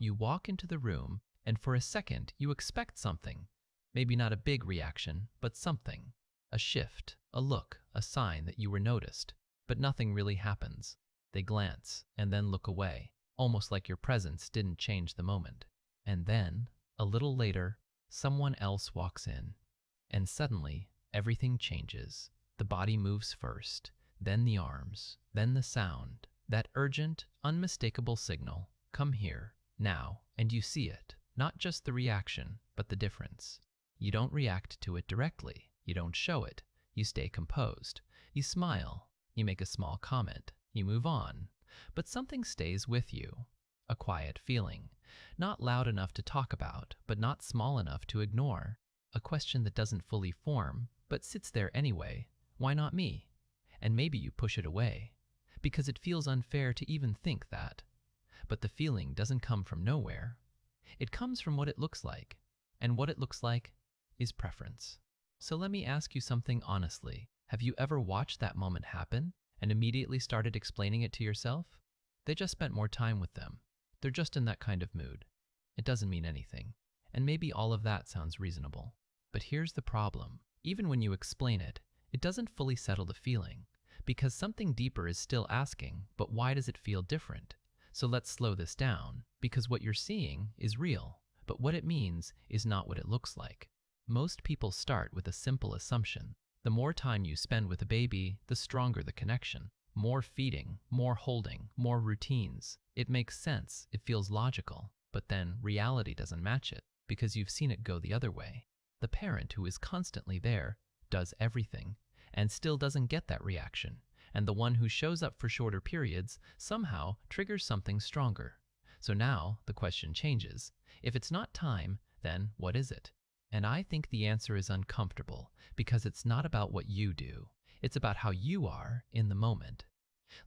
You walk into the room, and for a second, you expect something. Maybe not a big reaction, but something. A shift, a look, a sign that you were noticed. But nothing really happens. They glance, and then look away, almost like your presence didn't change the moment. And then, a little later, someone else walks in. And suddenly, everything changes. The body moves first, then the arms, then the sound. That urgent, unmistakable signal, come here, now, and you see it. Not just the reaction, but the difference. You don't react to it directly. You don't show it. You stay composed. You smile. You make a small comment. You move on. But something stays with you. A quiet feeling. Not loud enough to talk about, but not small enough to ignore. A question that doesn't fully form, but sits there anyway. Why not me? And maybe you push it away, because it feels unfair to even think that. But the feeling doesn't come from nowhere. It comes from what it looks like. And what it looks like is preference. So let me ask you something honestly. Have you ever watched that moment happen and immediately started explaining it to yourself? They just spent more time with them. They're just in that kind of mood. It doesn't mean anything. And maybe all of that sounds reasonable. But here's the problem. Even when you explain it, it doesn't fully settle the feeling, because something deeper is still asking, but why does it feel different? So let's slow this down, because what you're seeing is real, but what it means is not what it looks like. Most people start with a simple assumption. The more time you spend with a baby, the stronger the connection. More feeding, more holding, more routines. It makes sense, it feels logical, but then reality doesn't match it, because you've seen it go the other way. The parent who is constantly there, does everything, and still doesn't get that reaction, and the one who shows up for shorter periods somehow triggers something stronger. So now the question changes. If it's not time, then what is it? And I think the answer is uncomfortable, because it's not about what you do. It's about how you are in the moment.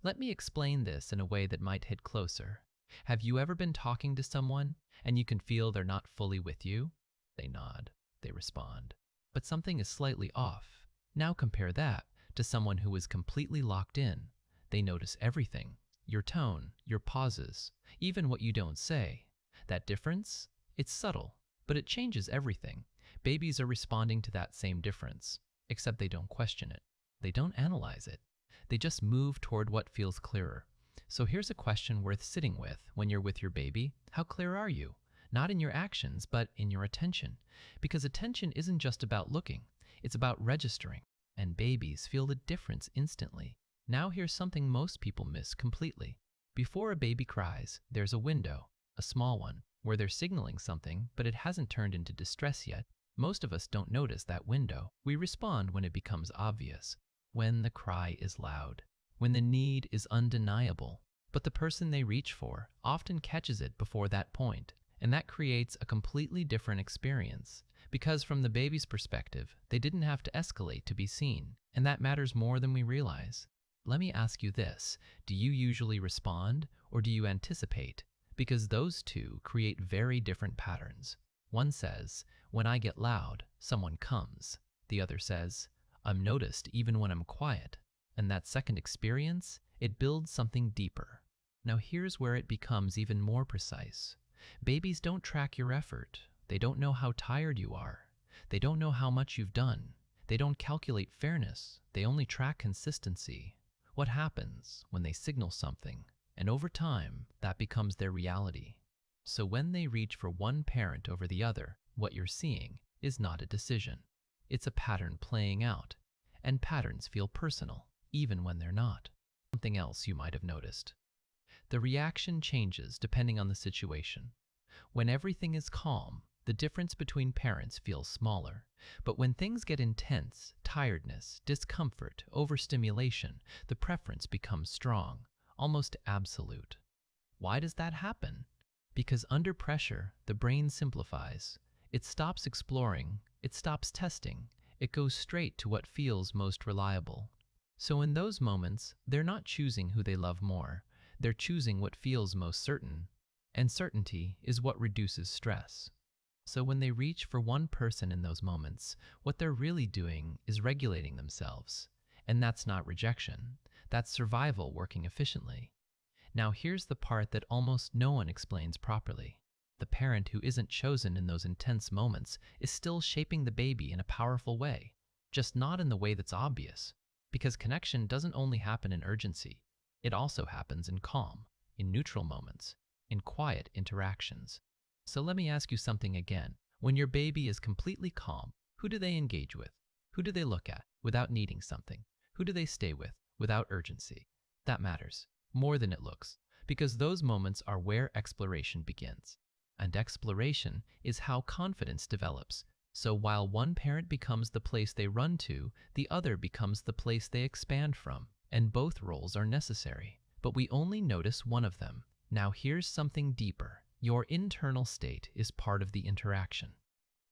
Let me explain this in a way that might hit closer. Have you ever been talking to someone and you can feel they're not fully with you? They nod, they respond, but something is slightly off. Now compare that to someone who is completely locked in. They notice everything, your tone, your pauses, even what you don't say. That difference? It's subtle, but it changes everything. Babies are responding to that same difference, except they don't question it. They don't analyze it. They just move toward what feels clearer. So here's a question worth sitting with when you're with your baby. How clear are you? Not in your actions, but in your attention. Because attention isn't just about looking. It's about registering. And babies feel the difference instantly. Now here's something most people miss completely. Before a baby cries, there's a window, a small one, where they're signaling something, but it hasn't turned into distress yet. Most of us don't notice that window. We respond when it becomes obvious, when the cry is loud, when the need is undeniable. But the person they reach for often catches it before that point, and that creates a completely different experience. Because from the baby's perspective, they didn't have to escalate to be seen, and that matters more than we realize. Let me ask you this, do you usually respond, or do you anticipate? Because those two create very different patterns. One says, when I get loud, someone comes. The other says, I'm noticed even when I'm quiet. And that second experience, it builds something deeper. Now here's where it becomes even more precise. Babies don't track your effort. They don't know how tired you are. They don't know how much you've done. They don't calculate fairness. They only track consistency. What happens when they signal something? And over time, that becomes their reality. So when they reach for one parent over the other, what you're seeing is not a decision. It's a pattern playing out. And patterns feel personal, even when they're not. Something else you might have noticed. The reaction changes depending on the situation. When everything is calm, the difference between parents feels smaller. But when things get intense, tiredness, discomfort, overstimulation, the preference becomes strong, almost absolute. Why does that happen? Because under pressure, the brain simplifies. It stops exploring, it stops testing, it goes straight to what feels most reliable. So in those moments, they're not choosing who they love more, they're choosing what feels most certain. And certainty is what reduces stress. So when they reach for one person in those moments, what they're really doing is regulating themselves. And that's not rejection, that's survival working efficiently. Now here's the part that almost no one explains properly. The parent who isn't chosen in those intense moments is still shaping the baby in a powerful way, just not in the way that's obvious. Because connection doesn't only happen in urgency, it also happens in calm, in neutral moments, in quiet interactions. So let me ask you something again. When your baby is completely calm, who do they engage with? Who do they look at without needing something? Who do they stay with without urgency? That matters more than it looks, because those moments are where exploration begins. And exploration is how confidence develops. So while one parent becomes the place they run to, the other becomes the place they expand from. And both roles are necessary, but we only notice one of them. Now here's something deeper. Your internal state is part of the interaction.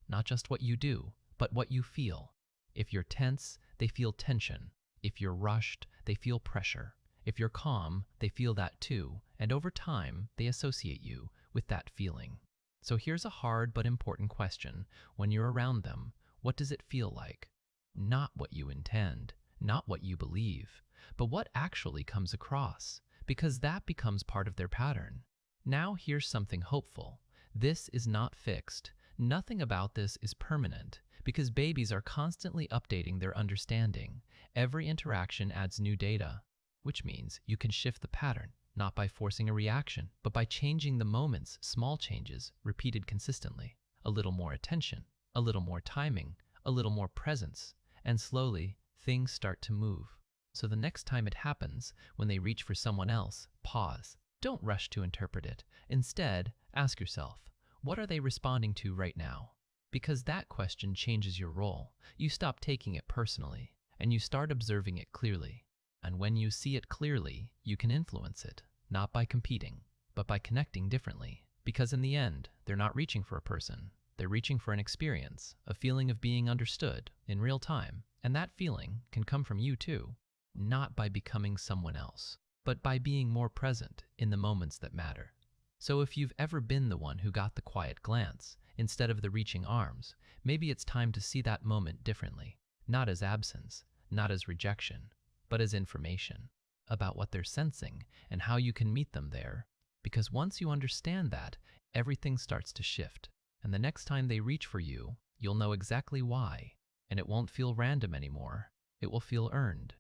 Not just what you do, but what you feel. If you're tense, they feel tension. If you're rushed, they feel pressure. If you're calm, they feel that too, and over time, they associate you with that feeling. So here's a hard but important question. When you're around them, what does it feel like? Not what you intend, not what you believe, but what actually comes across, because that becomes part of their pattern. Now here's something hopeful. This is not fixed. Nothing about this is permanent, because babies are constantly updating their understanding. Every interaction adds new data, which means you can shift the pattern, not by forcing a reaction, but by changing the moments, small changes, repeated consistently. A little more attention, a little more timing, a little more presence, and slowly, things start to move. So the next time it happens, when they reach for someone else, pause. Don't rush to interpret it. Instead, ask yourself, what are they responding to right now? Because that question changes your role. You stop taking it personally, and you start observing it clearly. And when you see it clearly, you can influence it, not by competing, but by connecting differently. Because in the end, they're not reaching for a person. They're reaching for an experience, a feeling of being understood in real time. And that feeling can come from you too, not by becoming someone else, but by being more present in the moments that matter. So if you've ever been the one who got the quiet glance instead of the reaching arms, maybe it's time to see that moment differently, not as absence, not as rejection, but as information about what they're sensing and how you can meet them there. Because once you understand that, everything starts to shift. And the next time they reach for you, you'll know exactly why. And it won't feel random anymore. It will feel earned.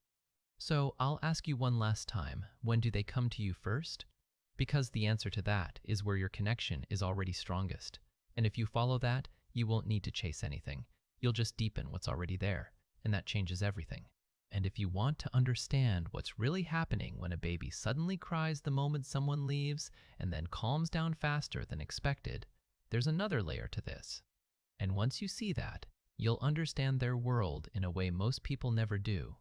So I'll ask you one last time, when do they come to you first? Because the answer to that is where your connection is already strongest. And if you follow that, you won't need to chase anything. You'll just deepen what's already there, and that changes everything. And if you want to understand what's really happening when a baby suddenly cries the moment someone leaves and then calms down faster than expected, there's another layer to this. And once you see that, you'll understand their world in a way most people never do.